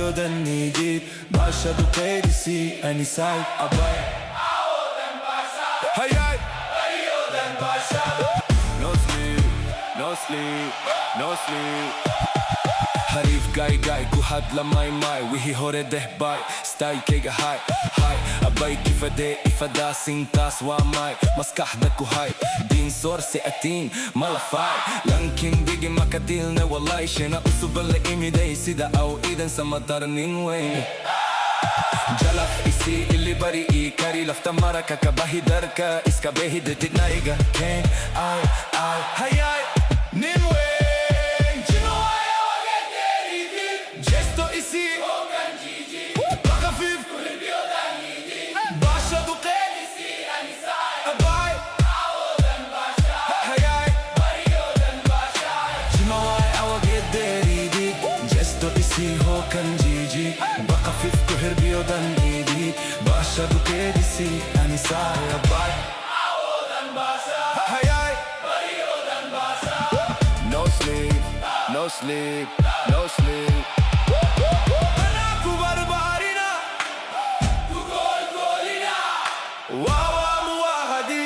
perioden needed Başladı kedisi en sahip abay Hayay perioden başladı No sleep, no sleep, no sleep Harif gay gay kuhad la may may Wihi hore deh bay Stay kega hay hay Abay kifade ifada sintas wa may Maskahda ku hay Din sor seatin malafay Lankin bigi makatil na walay Shena usuban la imiday Sida aw idan sa matarnin way Jalak isi ili bari ikari Lafta maraka kabahi darka Iska behi detit naiga Ken ay ay hayay Ninway isi hokan jiji Bakafif kuhir biyodan idi Başladı kedisi yani saya bay Awodan basa Hayay Bariyodan basa No sleep, no sleep, no sleep Anaku barbarina Tu gol golina Wawa muwahadi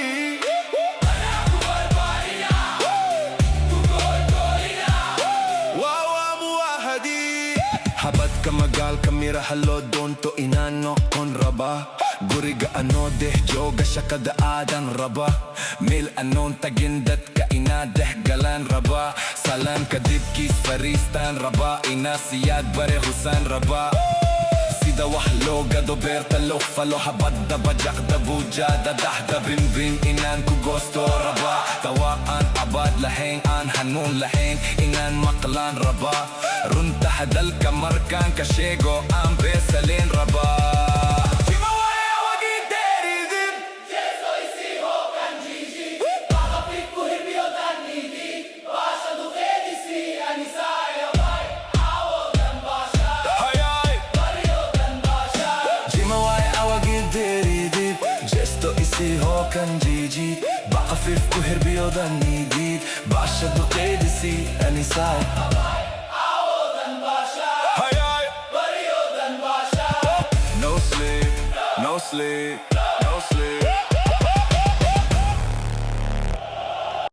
Anaku barbarina Tu gol golina Wawa muwahadi Habat ka magal kamira halo don to inano kon raba Guriga ano deh joga siya kadaadan raba Mil anon tagindat ka inadeh galan raba Salan kadip kis faristan raba Inasiyad bare husan raba Sida wahlo gado berta lo falo Habad da bajak da buja da dah da bim bim Inan ku gosto raba Tawaan abad laheng an hanun laheng Inan maklan raba Runta hadal kamarkan kashego ang besalin raba Chimawaya wagi derizim Jeso isi hokan jiji Bakapit kuhir biyodan nidi Basha dukedisi anisaya bay Awodan basha Hayay Bariyodan basha Chimawaya wagi derizim Jesto isi hokan jiji Bakapit kuhir biyodan nidi Basha dukedisi anisaya bay No sleep